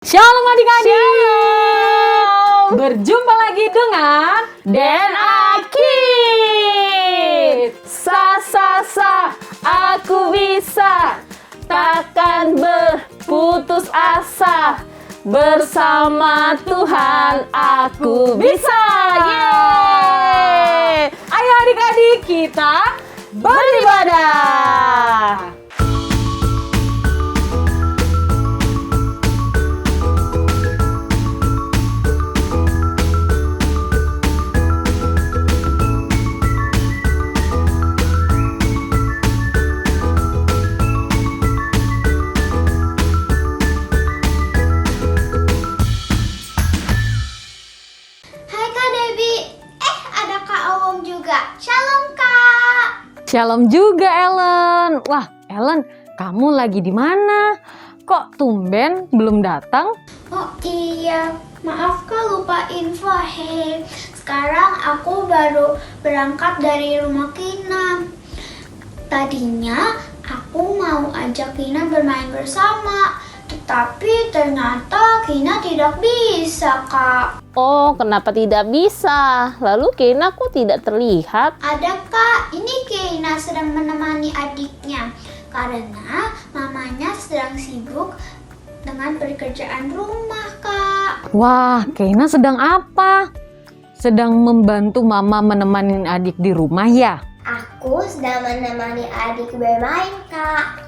Shalom adik-adik. Shalom. Berjumpa lagi dengan Dan Akid. Sa, aku bisa. Takkan berputus asa. Bersama Tuhan aku bisa. Yeay. Ayo adik-adik kita beribadah. Shalom juga Ellen. Wah Ellen, kamu lagi di mana? Kok tumben belum datang? Oh iya, maaf Kak lupa info. Sekarang aku baru berangkat dari rumah Kina. Tadinya aku mau ajak Kina bermain bersama, tetapi ternyata Kina tidak bisa, Kak. Oh, kenapa tidak bisa? Lalu Kina kok tidak terlihat? Ada Kak, ini Kina sedang menemani adiknya karena mamanya sedang sibuk dengan pekerjaan rumah, Kak. Wah, Keina sedang apa? Sedang membantu mama menemani adik di rumah ya? Aku sedang menemani adik bermain, Kak.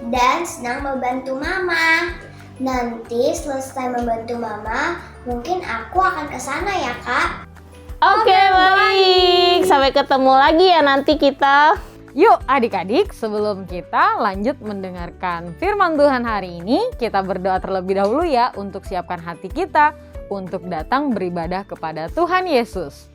Dan sedang membantu mama. Nanti selesai membantu mama, mungkin aku akan ke sana ya, Kak. Oke, baik. Sampai ketemu lagi ya nanti kita. Yuk adik-adik, sebelum kita lanjut mendengarkan firman Tuhan hari ini, kita berdoa terlebih dahulu ya untuk siapkan hati kita untuk datang beribadah kepada Tuhan Yesus.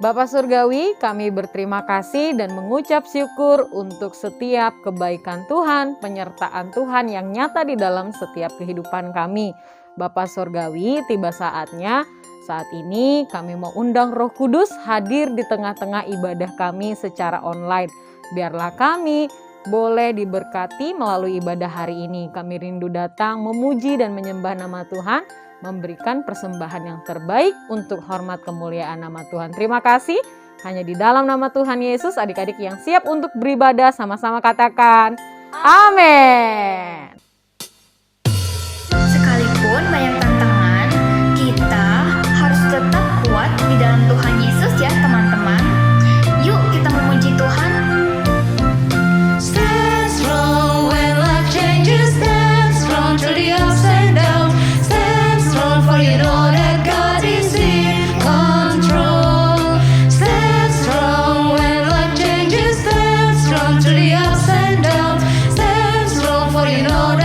Bapa Surgawi, kami berterima kasih dan mengucap syukur untuk setiap kebaikan Tuhan, penyertaan Tuhan yang nyata di dalam setiap kehidupan kami. Bapa Surgawi, tiba saatnya saat ini kami mau undang Roh Kudus hadir di tengah-tengah ibadah kami secara online. Biarlah kami boleh diberkati melalui ibadah hari ini. Kami rindu datang memuji dan menyembah nama Tuhan, memberikan persembahan yang terbaik untuk hormat kemuliaan nama Tuhan. Terima kasih. Hanya di dalam nama Tuhan Yesus, adik-adik yang siap untuk beribadah sama-sama katakan amin. Sekalipun banyak tantangan, kita harus tetap kuat di dalam Tuhan Yesus ya teman-teman. Yuk kita memuji Tuhan. Stand strong when life changes. Stand strong through the ups and downs. Stand strong for you know that God is in control. Stand strong when life changes. Stand strong through the ups and downs. Stand strong for you know that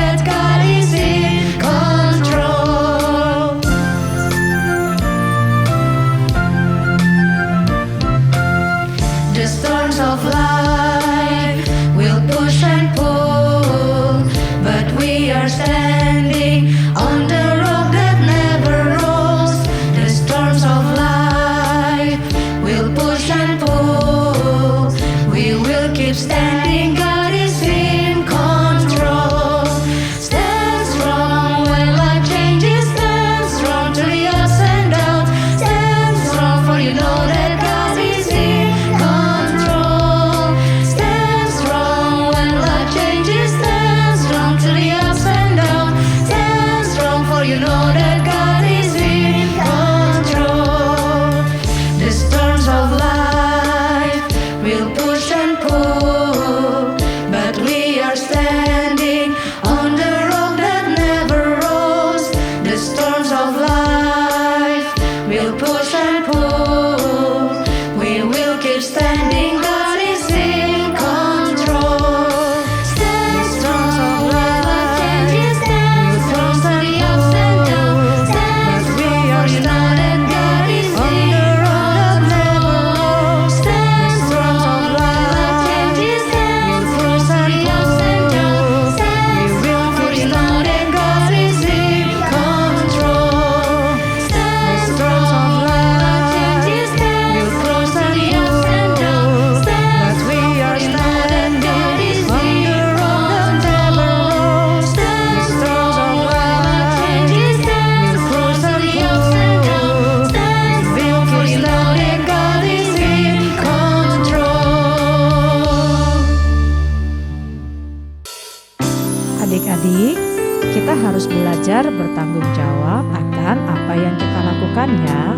harus belajar bertanggung jawab akan apa yang kita lakukan ya.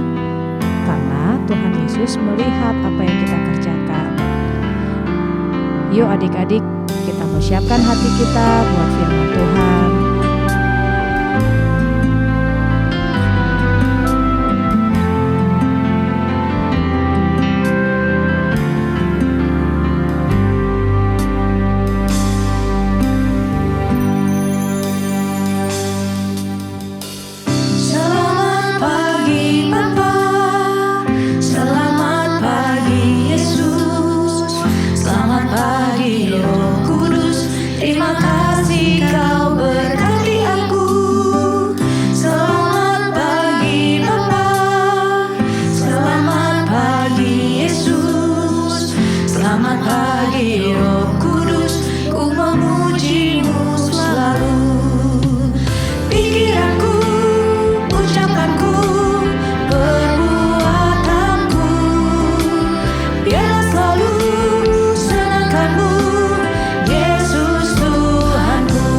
Karena Tuhan Yesus melihat apa yang kita kerjakan. Yuk adik-adik, kita persiapkan hati kita buat firman Tuhan. Selamat pagi Bapa, selamat pagi Yesus, selamat pagi Roh Kudus, terima kasih Kau berkati aku. Selamat pagi Bapa, selamat pagi Yesus, selamat pagi Roh Kudus, ku memuji-Mu selalu. Pikiranku, ucapanku, perbuatanku, biarlah selalu senangkan-Mu, Yesus Tuhanku.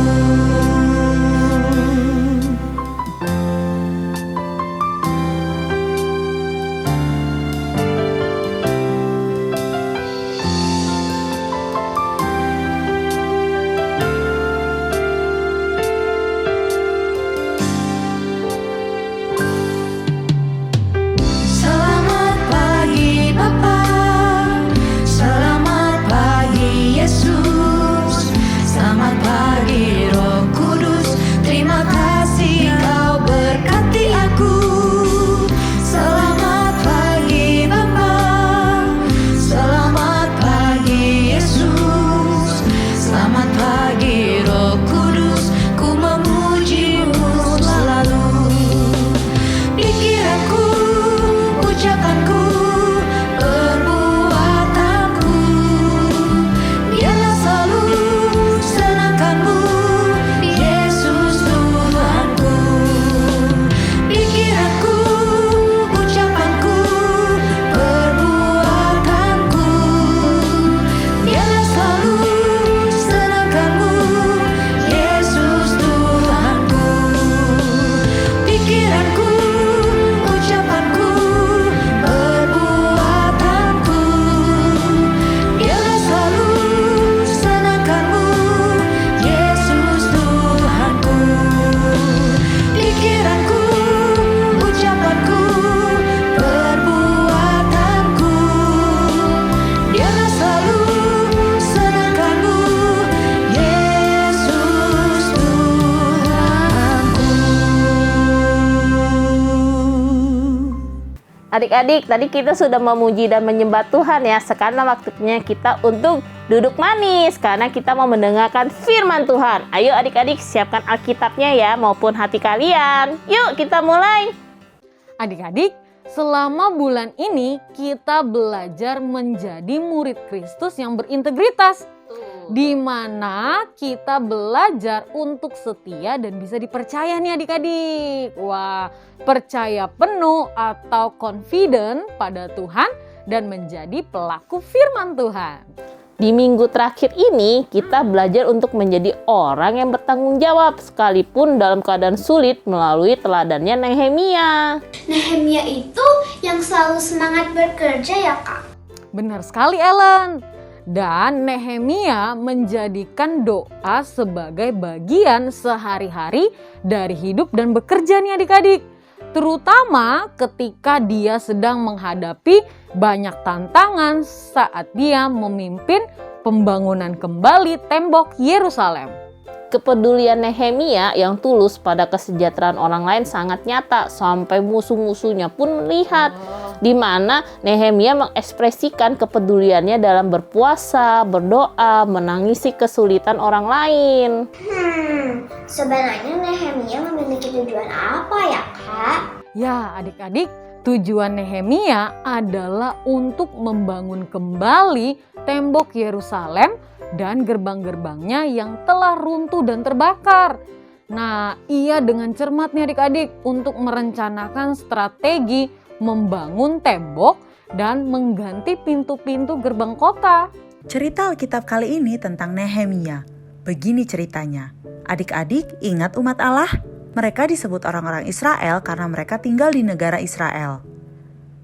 Selamat pagi Bapa, selamat pagi Yesus, selamat pagi Roh Kudus, terima kasih Kau berkati aku. Selamat pagi Bapa, selamat pagi Yesus, selamat pagi Roh Kudus, ku memuji-Mu selalu. Pikiranku, ucapanku, perbuatanku, biarlah selalu senangkan-Mu, Yesus Tuhanku. Pikiranku, ucapanku, perbuatanku, biarlah selalu senangkan-Mu, Yesus Tuhanku. Pikiranku, ucapanku, perbuatanku, biarlah selalu senangkan-Mu, Yesus Tuhanku. Pikiranku, ucapanku, perbuatanku, biarlah selalu senangkan-Mu, Yesus Tuhanku. Adik-adik, tadi kita sudah memuji dan menyembah Tuhan ya. Sekarang waktunya kita untuk duduk manis karena kita mau mendengarkan firman Tuhan. Ayo adik-adik, siapkan Alkitabnya ya maupun hati kalian. Yuk kita mulai. Adik-adik, selama bulan ini kita belajar menjadi murid Kristus yang berintegritas. Di mana kita belajar untuk setia dan bisa dipercaya nih adik-adik. Wah, percaya penuh atau confident pada Tuhan dan menjadi pelaku firman Tuhan. Di minggu terakhir ini kita belajar untuk menjadi orang yang bertanggung jawab sekalipun dalam keadaan sulit melalui teladannya Nehemia. Nehemia itu yang selalu semangat bekerja ya Kak? Benar sekali Ellen. Dan Nehemia menjadikan doa sebagai bagian sehari-hari dari hidup dan bekerja nih adik-adik. Terutama ketika dia sedang menghadapi banyak tantangan saat dia memimpin pembangunan kembali tembok Yerusalem. Kepedulian Nehemia yang tulus pada kesejahteraan orang lain sangat nyata sampai musuh-musuhnya pun melihat. Di mana Nehemia mengekspresikan kepeduliannya dalam berpuasa, berdoa, menangisi kesulitan orang lain. Sebenarnya Nehemia memiliki tujuan apa ya Kak? Ya adik-adik, tujuan Nehemia adalah untuk membangun kembali tembok Yerusalem dan gerbang-gerbangnya yang telah runtuh dan terbakar. Nah, ia dengan cermat nih adik-adik untuk merencanakan strategi membangun tembok dan mengganti pintu-pintu gerbang kota. Cerita Alkitab kali ini tentang Nehemia. Begini ceritanya. Adik-adik, ingat umat Allah? Mereka disebut orang-orang Israel karena mereka tinggal di negara Israel.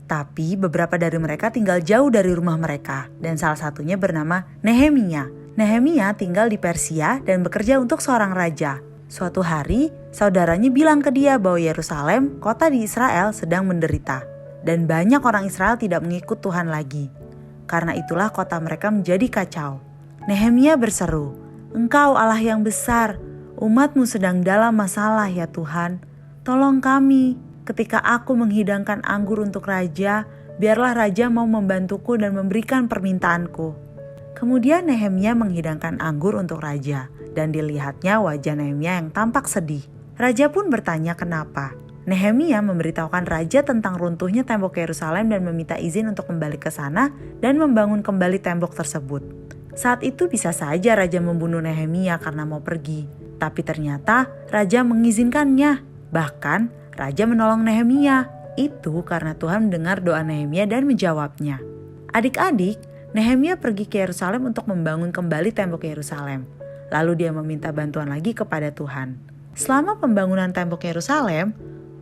Tapi beberapa dari mereka tinggal jauh dari rumah mereka, dan salah satunya bernama Nehemia. Nehemia tinggal di Persia dan bekerja untuk seorang raja. Suatu hari, saudaranya bilang ke dia bahwa Yerusalem, kota di Israel, sedang menderita. Dan banyak orang Israel tidak mengikut Tuhan lagi. Karena itulah kota mereka menjadi kacau. Nehemia berseru, "Engkau Allah yang besar, umatmu sedang dalam masalah ya Tuhan. Tolong kami. Ketika aku menghidangkan anggur untuk raja, biarlah raja mau membantuku dan memberikan permintaanku." Kemudian Nehemia menghidangkan anggur untuk raja, dan dilihatnya wajah Nehemia yang tampak sedih. Raja pun bertanya kenapa. Nehemia memberitahukan raja tentang runtuhnya tembok Yerusalem dan meminta izin untuk kembali ke sana dan membangun kembali tembok tersebut. Saat itu bisa saja raja membunuh Nehemia karena mau pergi, tapi ternyata raja mengizinkannya. Bahkan raja menolong Nehemia. Itu karena Tuhan mendengar doa Nehemia dan menjawabnya. Adik-adik, Nehemia pergi ke Yerusalem untuk membangun kembali tembok Yerusalem. Lalu dia meminta bantuan lagi kepada Tuhan. Selama pembangunan tembok Yerusalem,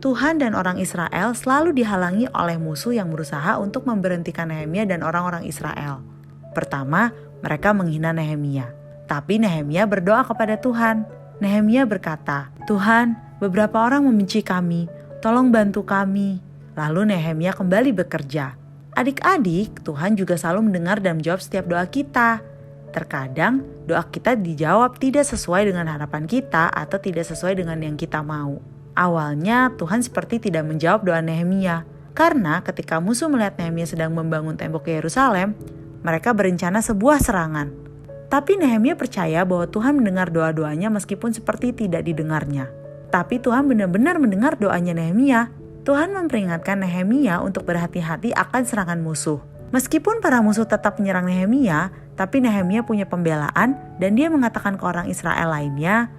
Tuhan dan orang Israel selalu dihalangi oleh musuh yang berusaha untuk memberhentikan Nehemia dan orang-orang Israel. Pertama, mereka menghina Nehemia. Tapi Nehemia berdoa kepada Tuhan. Nehemia berkata, "Tuhan, beberapa orang membenci kami, tolong bantu kami." Lalu Nehemia kembali bekerja. Adik-adik, Tuhan juga selalu mendengar dan menjawab setiap doa kita. Terkadang doa kita dijawab tidak sesuai dengan harapan kita atau tidak sesuai dengan yang kita mau. Awalnya Tuhan seperti tidak menjawab doa Nehemia. Karena ketika musuh melihat Nehemia sedang membangun tembok Yerusalem, mereka berencana sebuah serangan. Tapi Nehemia percaya bahwa Tuhan mendengar doa-doanya meskipun seperti tidak didengarnya. Tapi Tuhan benar-benar mendengar doanya Nehemia. Tuhan memperingatkan Nehemia untuk berhati-hati akan serangan musuh. Meskipun para musuh tetap menyerang Nehemia, tapi Nehemia punya pembelaan dan dia mengatakan ke orang Israel lainnya,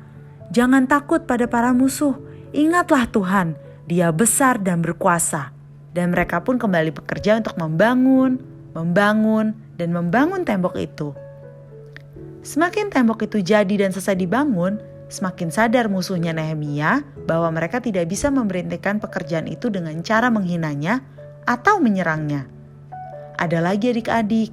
"Jangan takut pada para musuh, ingatlah Tuhan, Dia besar dan berkuasa." Dan mereka pun kembali bekerja untuk membangun, dan membangun tembok itu. Semakin tembok itu jadi dan selesai dibangun, semakin sadar musuhnya Nehemia bahwa mereka tidak bisa memberhentikan pekerjaan itu dengan cara menghinanya atau menyerangnya. Ada lagi adik-adik,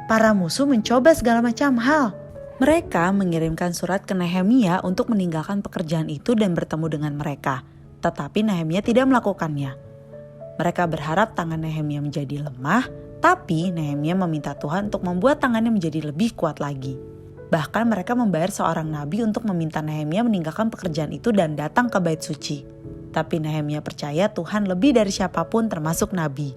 para musuh mencoba segala macam hal. Mereka mengirimkan surat ke Nehemia untuk meninggalkan pekerjaan itu dan bertemu dengan mereka. Tetapi Nehemia tidak melakukannya. Mereka berharap tangan Nehemia menjadi lemah, tapi Nehemia meminta Tuhan untuk membuat tangannya menjadi lebih kuat lagi. Bahkan mereka membayar seorang nabi untuk meminta Nehemia meninggalkan pekerjaan itu dan datang ke bait suci. Tapi Nehemia percaya Tuhan lebih dari siapapun termasuk nabi.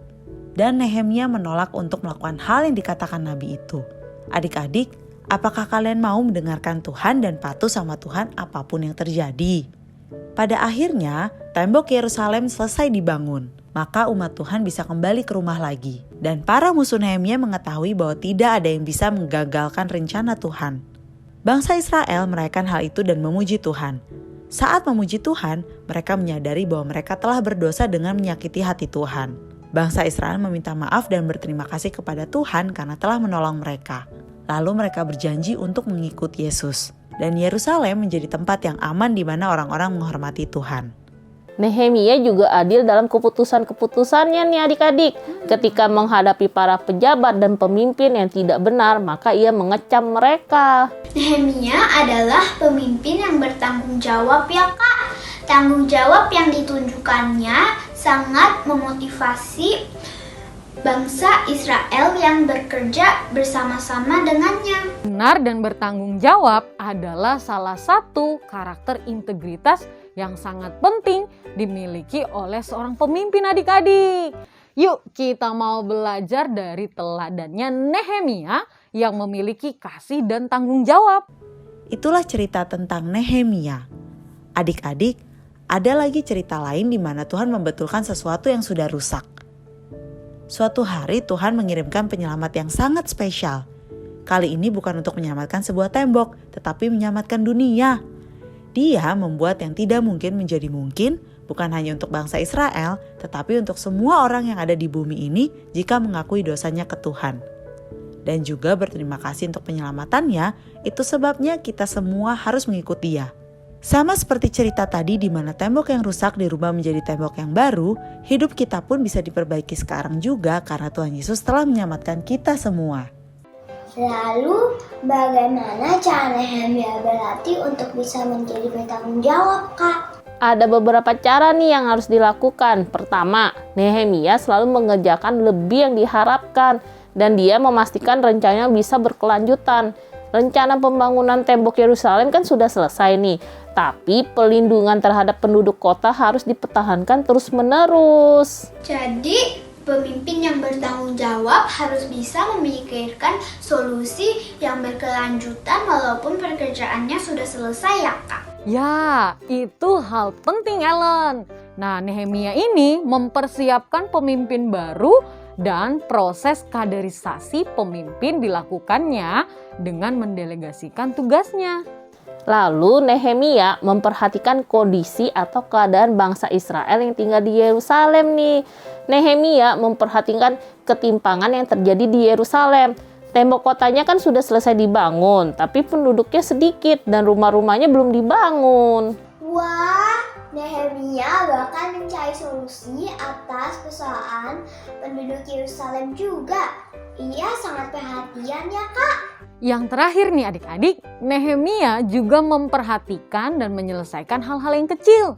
Dan Nehemia menolak untuk melakukan hal yang dikatakan nabi itu. Adik-adik, apakah kalian mau mendengarkan Tuhan dan patuh sama Tuhan apapun yang terjadi? Pada akhirnya, tembok Yerusalem selesai dibangun. Maka umat Tuhan bisa kembali ke rumah lagi. Dan para musuh Nehemia mengetahui bahwa tidak ada yang bisa menggagalkan rencana Tuhan. Bangsa Israel merayakan hal itu dan memuji Tuhan. Saat memuji Tuhan, mereka menyadari bahwa mereka telah berdosa dengan menyakiti hati Tuhan. Bangsa Israel meminta maaf dan berterima kasih kepada Tuhan karena telah menolong mereka. Lalu mereka berjanji untuk mengikuti Yesus. Dan Yerusalem menjadi tempat yang aman di mana orang-orang menghormati Tuhan. Nehemia juga adil dalam keputusan-keputusannya nih adik-adik. Ketika menghadapi para pejabat dan pemimpin yang tidak benar, maka ia mengecam mereka. Nehemia adalah pemimpin yang bertanggung jawab ya Kak. Tanggung jawab yang ditunjukkannya sangat memotivasi bangsa Israel yang bekerja bersama-sama dengannya. Benar dan bertanggung jawab adalah salah satu karakter integritas yang sangat penting dimiliki oleh seorang pemimpin adik-adik. Yuk kita mau belajar dari teladannya Nehemia yang memiliki kasih dan tanggung jawab. Itulah cerita tentang Nehemia. Adik-adik, ada lagi cerita lain di mana Tuhan membetulkan sesuatu yang sudah rusak. Suatu hari Tuhan mengirimkan penyelamat yang sangat spesial. Kali ini bukan untuk menyelamatkan sebuah tembok, tetapi menyelamatkan dunia. Dia membuat yang tidak mungkin menjadi mungkin, bukan hanya untuk bangsa Israel, tetapi untuk semua orang yang ada di bumi ini jika mengakui dosanya ke Tuhan. dan juga berterima kasih untuk penyelamatannya. Itu sebabnya kita semua harus mengikuti Dia. Sama seperti cerita tadi di mana tembok yang rusak dirubah menjadi tembok yang baru, hidup kita pun bisa diperbaiki sekarang juga karena Tuhan Yesus telah menyelamatkan kita semua. Lalu, bagaimana cara Nehemia berlatih untuk bisa menjadi bertanggung jawab, Kak? Ada beberapa cara nih yang harus dilakukan. Pertama, Nehemia selalu mengerjakan lebih yang diharapkan dan dia memastikan rencananya bisa berkelanjutan. Rencana pembangunan tembok Yerusalem kan sudah selesai nih, tapi pelindungan terhadap penduduk kota harus dipertahankan terus-menerus. Jadi, pemimpin yang bertanggung jawab harus bisa memikirkan solusi yang berkelanjutan walaupun pekerjaannya sudah selesai ya, Kak? Ya, itu hal penting, Ellen. Nah, Nehemia ini mempersiapkan pemimpin baru dan proses kaderisasi pemimpin dilakukannya dengan mendelegasikan tugasnya. Lalu Nehemia memperhatikan kondisi atau keadaan bangsa Israel yang tinggal di Yerusalem nih. Nehemia memperhatikan ketimpangan yang terjadi di Yerusalem. Tembok kotanya kan sudah selesai dibangun, tapi penduduknya sedikit dan rumah-rumahnya belum dibangun. Wah, Nehemia bahkan mencari solusi atas persoalan penduduk Yerusalem juga. Ia sangat perhatian ya, Kak. Yang terakhir nih adik-adik, Nehemia juga memperhatikan dan menyelesaikan hal-hal yang kecil.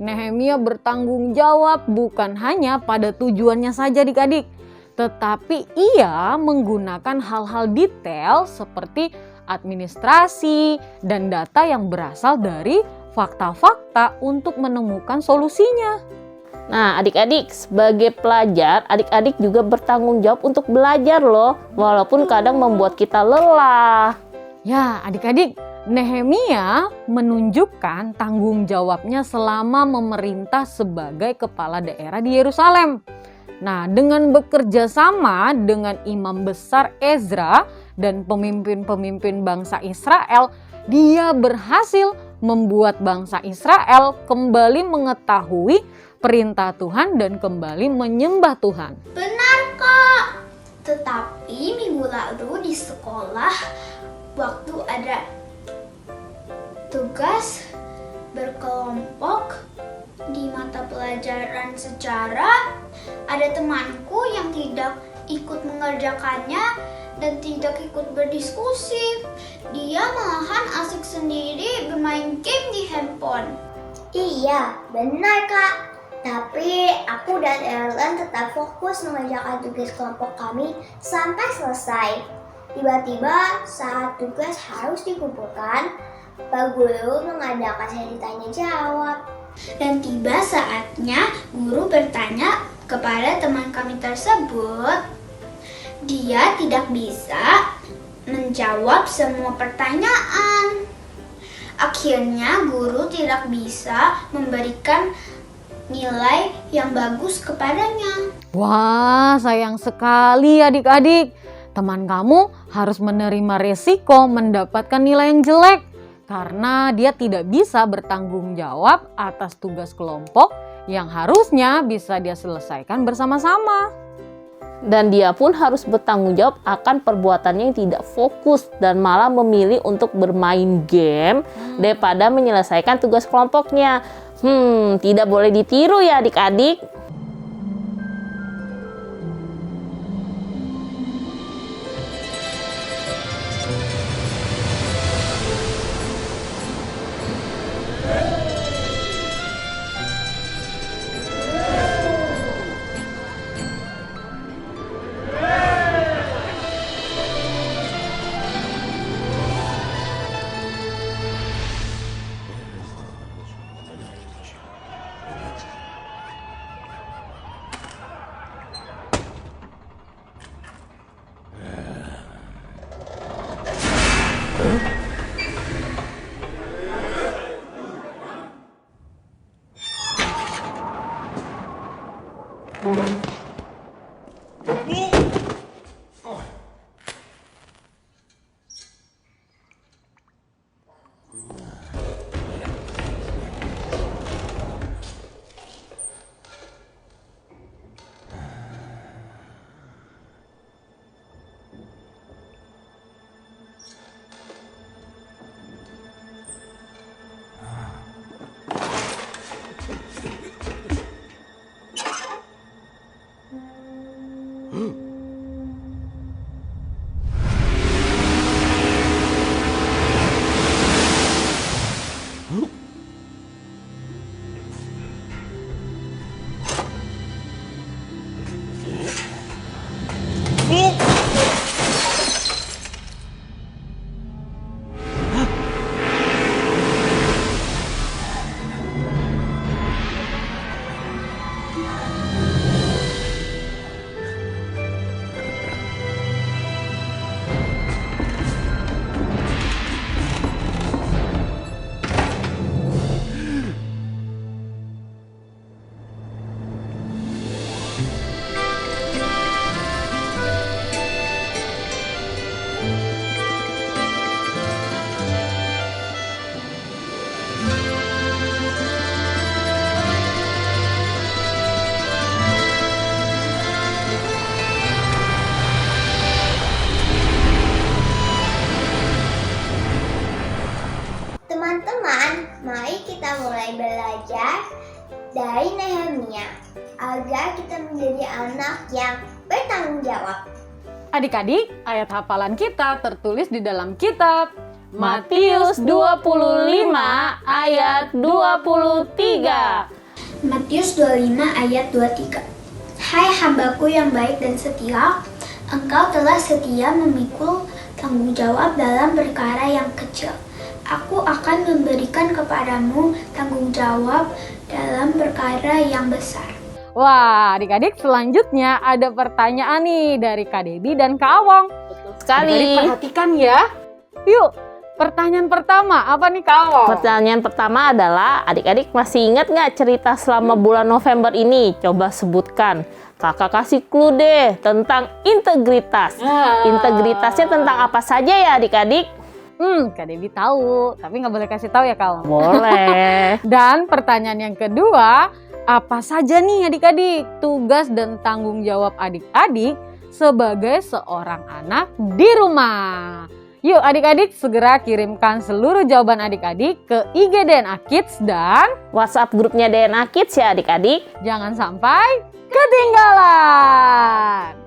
Nehemia bertanggung jawab bukan hanya pada tujuannya saja adik-adik, tetapi ia menggunakan hal-hal detail seperti administrasi dan data yang berasal dari fakta-fakta untuk menemukan solusinya. Nah, adik-adik, sebagai pelajar, adik-adik juga bertanggung jawab untuk belajar loh, walaupun kadang membuat kita lelah. Ya, adik-adik, Nehemia menunjukkan tanggung jawabnya selama memerintah sebagai kepala daerah di Yerusalem. Nah, dengan bekerja sama dengan imam besar Ezra dan pemimpin-pemimpin bangsa Israel, dia berhasil membuat bangsa Israel kembali mengetahui perintah Tuhan dan kembali menyembah Tuhan. Benar, Kak. Tetapi minggu lalu di sekolah, waktu ada tugas berkelompok di mata pelajaran sejarah, ada temanku yang tidak ikut mengerjakannya dan tidak ikut berdiskusi. Dia malahan asik sendiri bermain game di handphone. Iya, benar, Kak. Tapi aku dan Ellen tetap fokus mengerjakan tugas kelompok kami sampai selesai. Tiba-tiba saat tugas harus dikumpulkan, Pak Guru mengadakan sesi tanya jawab. Dan tiba saatnya guru bertanya kepada teman kami tersebut. Dia tidak bisa menjawab semua pertanyaan. Akhirnya guru tidak bisa memberikan nilai yang bagus kepadanya. Wah, sayang sekali adik-adik. Teman kamu harus menerima resiko mendapatkan nilai yang jelek karena dia tidak bisa bertanggung jawab atas tugas kelompok yang harusnya bisa dia selesaikan bersama-sama. Dan dia pun harus bertanggung jawab akan perbuatannya yang tidak fokus dan malah memilih untuk bermain game daripada menyelesaikan tugas kelompoknya. Tidak boleh ditiru ya adik-adik. dari Nehemia agar kita menjadi anak yang bertanggung jawab. Adik-adik, ayat hafalan kita tertulis di dalam kitab Matius 25 ayat 23. Matius 25 ayat 23. Hai hambaku yang baik dan setia, engkau telah setia memikul tanggung jawab dalam perkara yang kecil. Aku akan memberikan kepadamu tanggung jawab dalam perkara yang besar. Wah, adik-adik, selanjutnya ada pertanyaan nih dari Kak Debbie dan Kak Awang. Sekali. Adik-adik perhatikan ya. Yuk, pertanyaan pertama apa nih Kak Awang? Pertanyaan pertama adalah, adik-adik masih ingat nggak cerita selama bulan November ini? Coba sebutkan. Kakak kasih clue deh tentang integritas. Integritasnya tentang apa saja ya adik-adik? Kak Debbie tahu, tapi nggak boleh kasih tahu ya Kak Awang. Boleh. Dan pertanyaan yang kedua, apa saja nih adik-adik tugas dan tanggung jawab adik-adik sebagai seorang anak di rumah? Yuk adik-adik segera kirimkan seluruh jawaban adik-adik ke IG DNA Kids dan WhatsApp grupnya DNA Kids ya adik-adik. jangan sampai ketinggalan.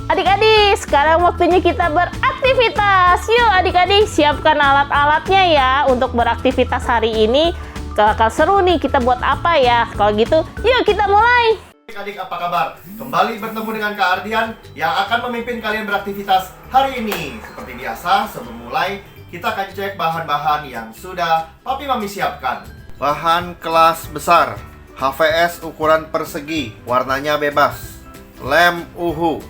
Adik-adik, sekarang waktunya kita beraktivitas. Yuk adik-adik, siapkan alat-alatnya ya untuk beraktivitas hari ini. Bakal seru nih, kita buat apa ya? Kalau gitu, yuk kita mulai. Adik-adik apa kabar? Kembali bertemu dengan Kak Ardian yang akan memimpin kalian beraktivitas hari ini. Seperti biasa, sebelum mulai, kita akan cek bahan-bahan yang sudah Papi Mami siapkan. Bahan kelas besar, HVS ukuran persegi, warnanya bebas. Lem uhu.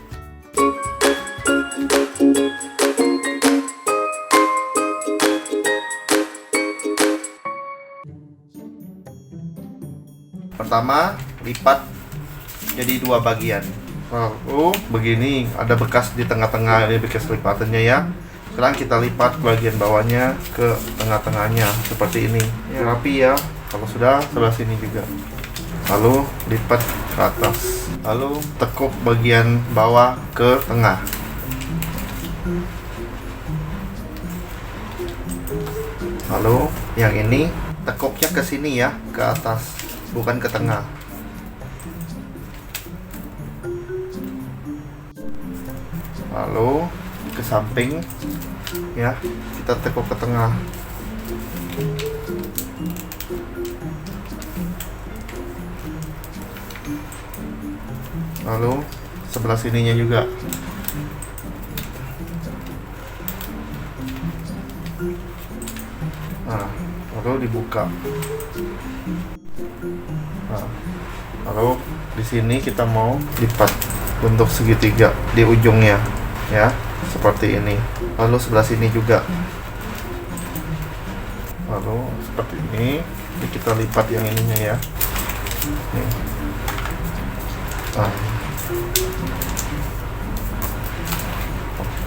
Pertama, lipat jadi dua bagian. Lalu begini, ada bekas di tengah-tengah, ini bekas lipatannya ya. Sekarang kita lipat bagian bawahnya ke tengah-tengahnya seperti ini. Ya, rapi ya. Kalau sudah, sebelah sini juga. Lalu lipat ke atas. Lalu tekuk bagian bawah ke tengah. Lalu yang ini tekuknya ke sini ya, ke atas, bukan ke tengah. Lalu ke samping ya, kita tekuk ke tengah. Lalu sebelah sininya juga. Nah, lalu dibuka. Nah, lalu di sini kita mau lipat bentuk segitiga di ujungnya ya, seperti ini. Lalu sebelah sini juga. Lalu seperti ini. Jadi kita lipat yang ininya ya. Nih. Nah.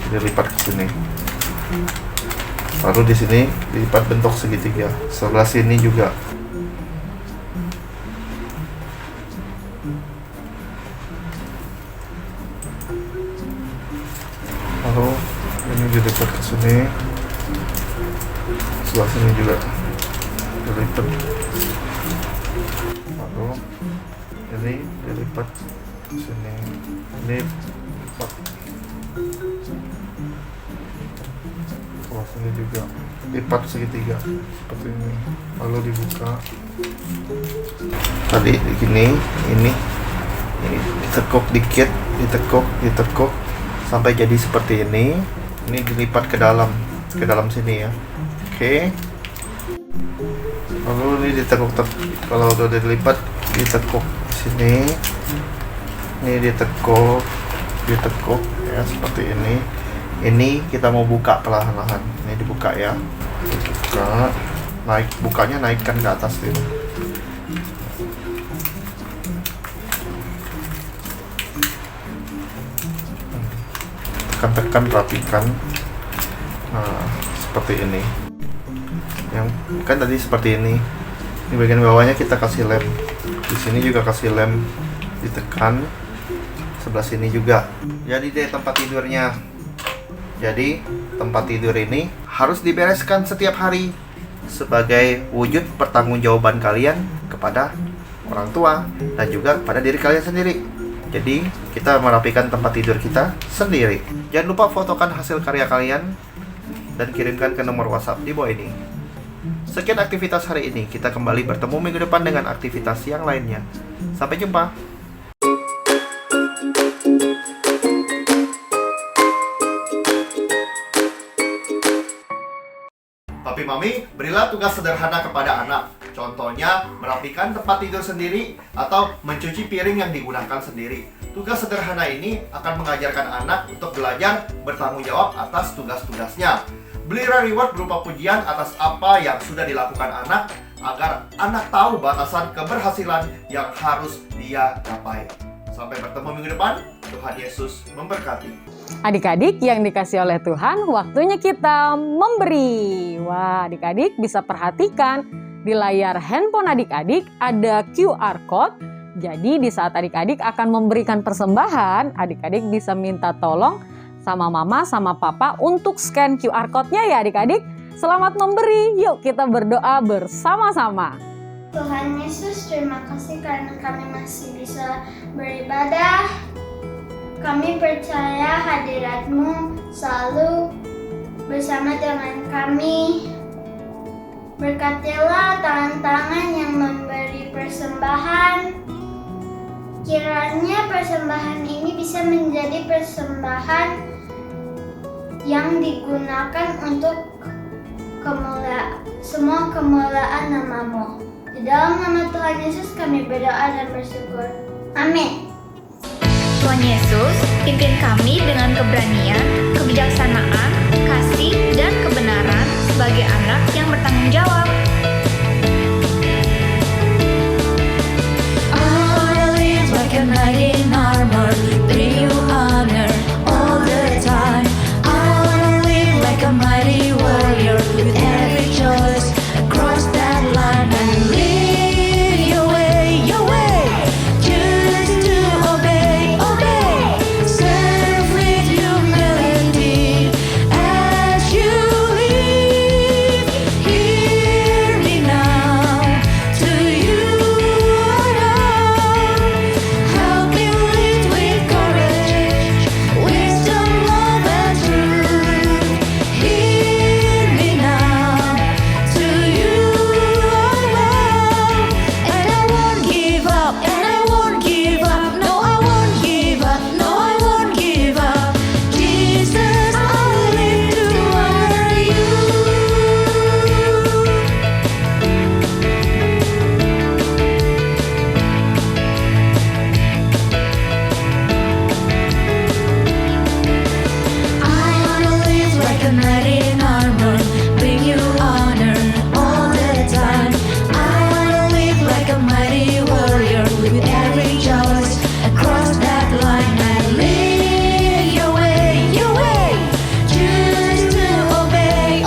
Dilipat ke sini. Lalu di sini dilipat bentuk segitiga. Sebelah sini juga. Lalu ini dilipat ke sini. Sebelah sini juga dilipat. Lalu ini dilipat ke sini. Ini lipat. Sebelah sini juga lipat segitiga seperti ini. Lalu dibuka. Tadi begini, ini ditekuk dikit, ditekuk sampai jadi seperti ini. Ini dilipat ke dalam sini ya. Oke. Lalu ini ditekuk, kalau udah dilipat ditekuk sini. Ini ditekuk ya seperti ini. Ini kita mau buka perlahan-lahan. Ini dibuka ya. Dibuka, bukanya naikkan ke atas dulu. Tekan-tekan, rapikan. Nah, seperti ini. Yang kan tadi seperti ini. Di bagian bawahnya kita kasih lem. Di sini juga kasih lem. Ditekan. Sebelah sini juga. Jadi deh tempat tidurnya. Jadi tempat tidur ini harus dibereskan setiap hari sebagai wujud pertanggungjawaban kalian kepada orang tua dan juga kepada diri kalian sendiri. Jadi kita merapikan tempat tidur kita sendiri. Jangan lupa fotokan hasil karya kalian dan kirimkan ke nomor WhatsApp di bawah ini. Sekian aktivitas hari ini. Kita kembali bertemu minggu depan dengan aktivitas yang lainnya. Sampai jumpa. Papi Mami, berilah tugas sederhana kepada anak. Contohnya, merapikan tempat tidur sendiri atau mencuci piring yang digunakan sendiri. Tugas sederhana ini akan mengajarkan anak untuk belajar bertanggung jawab atas tugas-tugasnya. Berilah reward berupa pujian atas apa yang sudah dilakukan anak, agar anak tahu batasan keberhasilan yang harus dia capai. Sampai bertemu minggu depan. Tuhan Yesus memberkati. Adik-adik yang dikasih oleh Tuhan, waktunya kita memberi. Wah, adik-adik bisa perhatikan di layar handphone adik-adik ada QR code. Jadi di saat adik-adik akan memberikan persembahan, adik-adik bisa minta tolong sama mama sama papa untuk scan QR code-nya ya adik-adik. Selamat memberi. Yuk kita berdoa bersama-sama. Tuhan Yesus, terima kasih karena kami masih bisa beribadah. Kami percaya hadirat-Mu selalu bersama dengan kami. Berkatilah tangan-tangan yang memberi persembahan. Kiranya persembahan ini bisa menjadi persembahan yang digunakan untuk semua kemuliaan nama-Mu. Di dalam nama Tuhan Yesus kami berdoa dan bersyukur. Amin. Tuhan Yesus, pimpin kami dengan keberanian, kebijaksanaan, kasih, dan kebenaran sebagai anak yang bertanggung jawab. I wanna live like a knight in armor, bring you honor all the time. I wanna live like a mighty warrior with every choice across that line and live your way, just to obey, serve with humility as you live. Hear me now, to you I know. Help me live with courage, wisdom, love and truth. Hear me now, to you I know. And I won't give up, and I won't give up. No, I won't give up, no, I won't give up. Jesus, I'll live to honor you. I wanna live like a knight in armor, bring you honor all the time. I wanna live like a mighty warrior with every choice across that line and live your way, just to obey,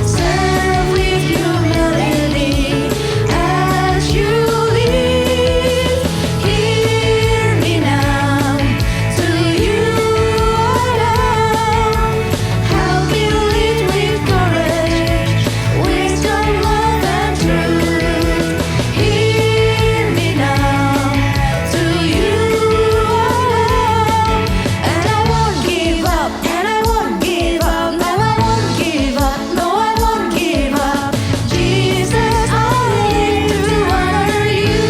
serve with humility as you live. Hear me now, to you I know. Help me live with courage, wisdom, love and truth. Hear me now, to you I know. And I won't give up, and I won't give up. No, I won't give up, no, I won't give up. Jesus, I'll live to honor you.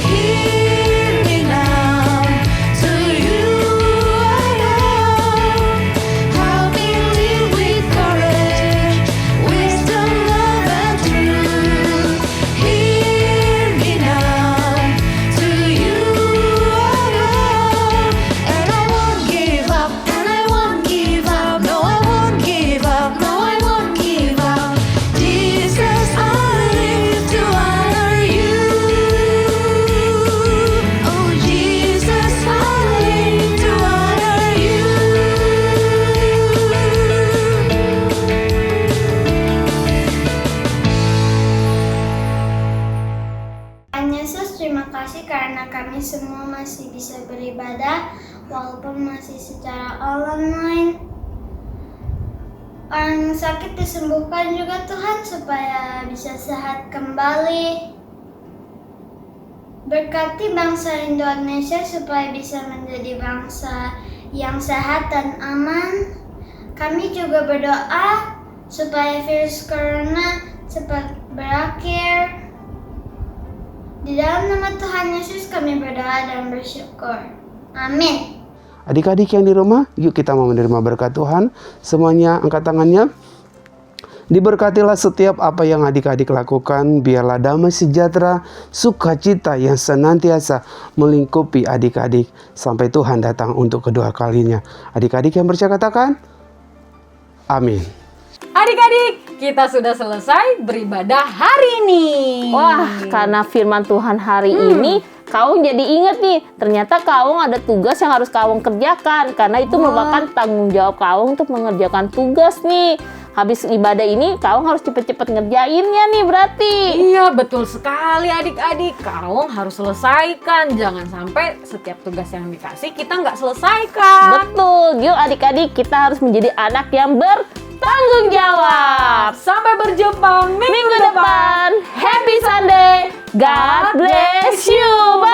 Hear me now, to you I know. Help me live with courage, wisdom, love and truth. Hear me now, to you I know. And I won't give up, and I won't give up. No, I won't give up, no, I won't give up. Jesus, I'll live to honor you. Oh Jesus, I'll live to honor you. Tuhan Yesus, terima kasih karena kami semua masih bisa beribadah walaupun masih secara online. Orang sakit disembuhkan juga Tuhan supaya bisa sehat kembali. Berkati bangsa Indonesia supaya bisa menjadi bangsa yang sehat dan aman. Kami juga berdoa supaya virus corona cepat berakhir. Di dalam nama Tuhan Yesus kami berdoa dan bersyukur. Amin. Adik-adik yang di rumah, yuk kita mau menerima berkat Tuhan. Semuanya angkat tangannya. Diberkatilah setiap apa yang adik-adik lakukan. Biarlah damai sejahtera, sukacita yang senantiasa melingkupi adik-adik sampai Tuhan datang untuk kedua kalinya. Adik-adik yang percaya katakan, amin. Adik-adik, kita sudah selesai beribadah hari ini. Wah, karena firman Tuhan hari ini, Kaung jadi ingat nih, ternyata Kaung ada tugas yang harus Kaung kerjakan. Karena itu merupakan tanggung jawab Kaung untuk mengerjakan tugas nih. Habis ibadah ini, Kaung harus cepet-cepet ngerjainnya nih berarti. Iya, betul sekali adik-adik. Kaung harus selesaikan. Jangan sampai setiap tugas yang dikasih kita nggak selesaikan. Betul, yuk adik-adik kita harus menjadi anak yang bertanggung jawab. Sampai berjumpa minggu Minggu depan, happy Sunday, God bless you.